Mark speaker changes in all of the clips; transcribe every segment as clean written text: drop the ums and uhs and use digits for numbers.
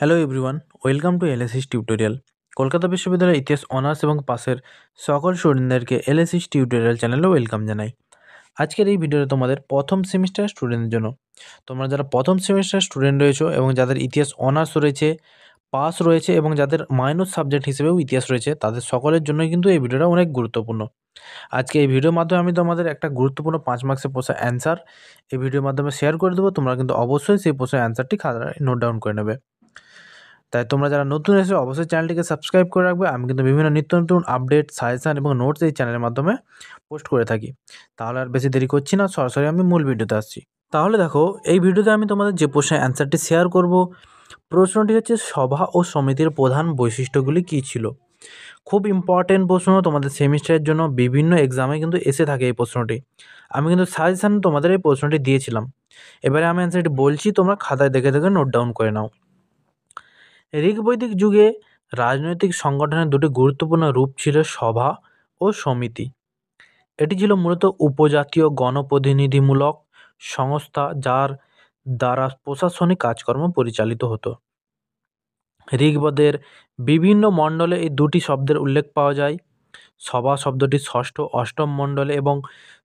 Speaker 1: Hello everyone, welcome to LSS tutorial. Kolkata বিশ্ববিদ্যালয়ের ইতিহাস honours এবং পাসের সকল স্টুডেন্টদেরকে এলএসএস টিউটোরিয়াল চ্যানেলে ওয়েলকাম জানাই। আজকের এই ভিডিওটা তোমাদের প্রথম সেমিস্টার স্টুডেন্টদের জন্য। তোমরা যারা প্রথম সেমিস্টার স্টুডেন্ট রয়েছো এবং যাদের ইতিহাস অনার্স রয়েছে, পাস রয়েছে এবং যাদের মাইনর সাবজেক্ট হিসেবেও ইতিহাস রয়েছে, তাদের সকলের জন্যই কিন্তু এই ভিডিওটা অনেক গুরুত্বপূর্ণ। আজকে এই ভিডিওর মাধ্যমে আমি তোমাদের একটা গুরুত্বপূর্ণ 5 মার্কসের প্রশ্নের অ্যান্সার এই ভিডিওর মাধ্যমে শেয়ার করে দেবো। তোমরা কিন্তু অবশ্যই সেই প্রশ্নের অ্যান্সারটি খাতায় নোট ডাউন করে নেবে। তাই তোমরা যারা নতুন এসে অবশ্যই চ্যানেলটিকে সাবস্ক্রাইব করে রাখবে। আমি কিন্তু বিভিন্ন নিত্য নতুন আপডেট, সাজেশান এবং নোটস এই চ্যানেলের মাধ্যমে পোস্ট করে থাকি। তাহলে আর বেশি দেরি করছি না, সরাসরি আমি মূল ভিডিওতে আসছি। তাহলে দেখো, এই ভিডিওতে আমি তোমাদের যে প্রশ্নের অ্যান্সারটি শেয়ার করব, প্রশ্নটি হচ্ছে সভা ও সমিতির প্রধান বৈশিষ্ট্যগুলি কী ছিল। খুব ইম্পর্টেন্ট প্রশ্ন তোমাদের সেমিস্টারের জন্য, বিভিন্ন এক্সামে কিন্তু এসে থাকে এই প্রশ্নটি। আমি কিন্তু সাজেশান তোমাদের এই প্রশ্নটি দিয়েছিলাম। এবারে আমি অ্যান্সারটি বলছি, তোমরা খাতায় দেখে দেখে নোট ডাউন করে নাও। ঋগ্বৈদিক যুগে রাজনৈতিক সংগঠনের দুটি গুরুত্বপূর্ণ রূপ ছিল সভা ও সমিতি। এটি ছিল মূলত উপজাতীয় গণপ্রতিনিধিমূলক সংস্থা, যার দ্বারা প্রশাসনিক কাজকর্ম পরিচালিত হতো। ঋগ্বেদের বিভিন্ন মণ্ডলে এই দুটি শব্দের উল্লেখ পাওয়া যায়। সভা শব্দটি ষষ্ঠ অষ্টম মণ্ডলে এবং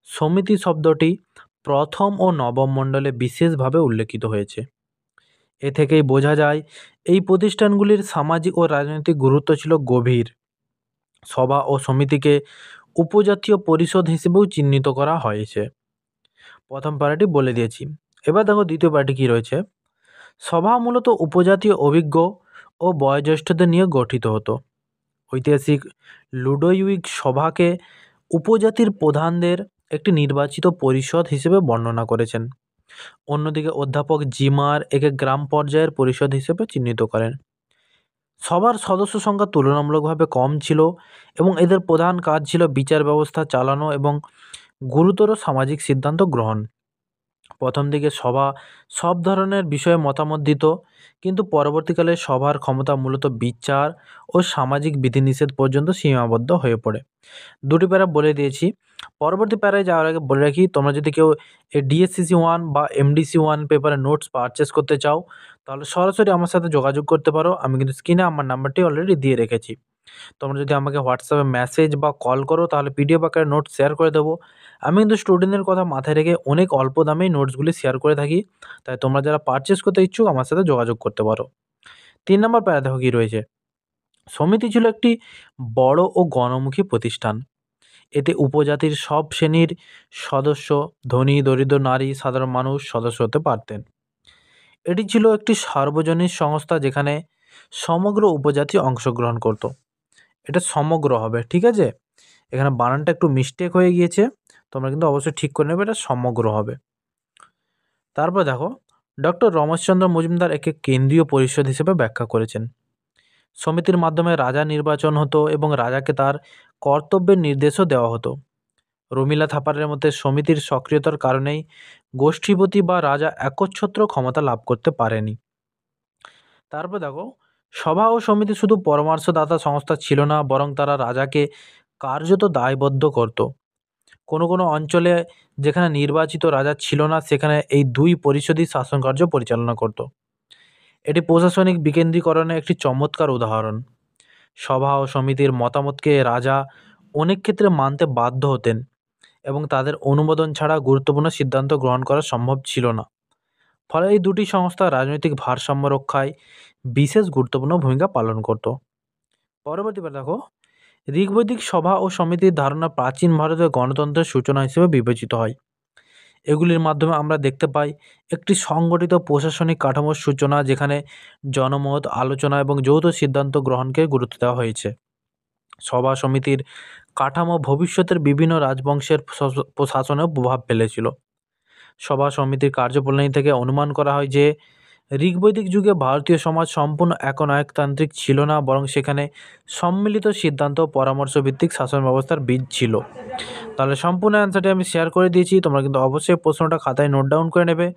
Speaker 1: সমিতি শব্দটি প্রথম ও নবম মণ্ডলে বিশেষভাবে উল্লেখিত হয়েছে। এ থেকেই বোঝা যায় এই প্রতিষ্ঠানগুলির সামাজিক ও রাজনৈতিক গুরুত্ব ছিল গভীর। সভা ও সমিতিকে উপজাতীয় পরিষদ হিসেবেও চিহ্নিত করা হয়েছে। প্রথম পার্টি বলে দিয়েছি। এবার দেখো দ্বিতীয় পার্টি কী রয়েছে। সভা মূলত উপজাতীয় অভিজ্ঞ ও বয়োজ্যেষ্ঠদের নিয়ে গঠিত হতো। ঐতিহাসিক লুডোইউইক সভাকে উপজাতির প্রধানদের একটি নির্বাচিত পরিষদ হিসেবে বর্ণনা করেছেন। অন্যদিকে অধ্যাপক জিমার একে গ্রাম পর্যায়ের পরিষদ হিসেবে চিহ্নিত করেন। সবার সদস্য সংখ্যা তুলনামূলকভাবে কম ছিল এবং এদের প্রধান কাজ ছিল বিচার ব্যবস্থা চালানো এবং গুরুতর সামাজিক সিদ্ধান্ত গ্রহণ। প্রথম দিকে সভা সব ধরনের বিষয়ে মতামত দিত, কিন্তু পরবর্তীকালে সভার ক্ষমতা মূলত বিচার ও সামাজিক বিধিনিষেধ পর্যন্ত সীমাবদ্ধ হয়ে পড়ে। দুটি প্যারা বলে দিয়েছি। পরবর্তী প্যারায় যাওয়ার আগে বলে রাখি, তোমরা যদি কেউ এই ডিএসসিসি 1 বা এমডিসি 1 পেপারে নোটস পারচেস করতে চাও, তাহলে সরাসরি আমার সাথে যোগাযোগ করতে পারো। আমি কিন্তু স্ক্রিনে আমার নাম্বারটি অলরেডি দিয়ে রেখেছি। তোমরা যদি আমাকে হোয়াটসঅ্যাপে মেসেজ বা কল করো, তাহলে পিডিএফ আকারে নোটস শেয়ার করে দেবো। আমি কিন্তু স্টুডেন্টদের কথা মাথায় রেখে অনেক অল্প দামেই নোটসগুলি শেয়ার করে থাকি। তাই তোমরা যারা পারচেস করতে ইচ্ছুক আমার সাথে যোগাযোগ করতে পারো। 3 নম্বর প্যারা দেখো কী রয়েছে। সমিতি ছিল একটি বড় ও গণমুখী প্রতিষ্ঠান। এতে উপজাতির সব শ্রেণীর সদস্য, ধনী দরিদ্র নারী সাধারণ মানুষ সদস্য হতে পারতেন। এটি ছিল একটি সার্বজনীন সংস্থা যেখানে সমগ্র উপজাতি অংশগ্রহণ করত। এটা সমগ্র হবে, ঠিক আছে? এখানে বানানটা একটু মিস্টেক হয়ে গিয়েছে, তোমরা কিন্তু অবশ্যই ঠিক করে নেবে, এটা সমগ্র হবে। তারপর দেখো, ডক্টর রমেশচন্দ্র মজুমদার একে কেন্দ্রীয় পরিষদ হিসেবে ব্যাখ্যা করেছেন। সমিতির মাধ্যমে রাজা নির্বাচন হতো এবং রাজাকে তার কর্তব্যের নির্দেশও দেওয়া হতো। রমিলা থাপারের মতে সমিতির সক্রিয়তার কারণেই গোষ্ঠীপতি বা রাজা একচ্ছত্র ক্ষমতা লাভ করতে পারেনি। তারপর দেখো, সভা ও সমিতি শুধু পরামর্শদাতা সংস্থা ছিল না, বরং তারা রাজাকে কার্যত দায়বদ্ধ করত। কোনো কোনো অঞ্চলে যেখানে নির্বাচিত রাজা ছিল না, সেখানে এই দুই পরিষদই শাসনকার্য পরিচালনা করত। এটি প্রশাসনিক বিকেন্দ্রীকরণের একটি চমৎকার উদাহরণ। সভা ও সমিতির মতামতকে রাজা অনেক ক্ষেত্রে মানতে বাধ্য হতেন এবং তাদের অনুমোদন ছাড়া গুরুত্বপূর্ণ সিদ্ধান্ত গ্রহণ করা সম্ভব ছিল না। ফলে এই দুটি সংস্থা রাজনৈতিক ভারসাম্য রক্ষায় বিশেষ গুরুত্বপূর্ণ ভূমিকা পালন করত। পরবর্তীবার দেখো, ঋগ্বৈদিক সভা ও সমিতির ধারণা প্রাচীন ভারতের গণতন্ত্রের সূচনা হিসেবে বিবেচিত হয়। এগুলির মাধ্যমে আমরা দেখতে পাই একটি সংগঠিত প্রশাসনিক কাঠামোর সূচনা, যেখানে জনমত, আলোচনা এবং যৌথ সিদ্ধান্ত গ্রহণকে গুরুত্ব দেওয়া হয়েছে। সভা সমিতির কাঠামো ভবিষ্যতের বিভিন্ন রাজবংশের শাসনেও প্রভাব ফেলেছিল। সভা সমিতির কার্যপ্রণালী থেকে অনুমান করা হয় যে ঋগ্বৈদিক যুগে ভারতীয় সমাজ সম্পূর্ণ একনায়কতান্ত্রিক ছিল না, বরং সেখানে সম্মিলিত সিদ্ধান্ত ও পরামর্শভিত্তিক শাসন ব্যবস্থার বীজ ছিল। তাহলে সম্পূর্ণ অ্যান্সারটি আমি শেয়ার করে দিয়েছি। তোমরা কিন্তু অবশ্যই প্রশ্নটা খাতায় নোট ডাউন করে নেবে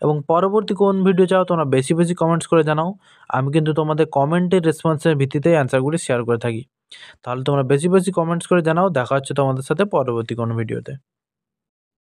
Speaker 1: এবং পরবর্তী কোন ভিডিও চাও তোমরা বেশি বেশি কমেন্টস করে জানাও। আমি কিন্তু তোমাদের কমেন্টের রেসপন্সের ভিত্তিতে অ্যান্সারগুলি শেয়ার করে থাকি। তাহলে তোমরা বেশি বেশি কমেন্টস করে জানাও। দেখা হচ্ছে তোমাদের সাথে পরবর্তী কোনো ভিডিওতে।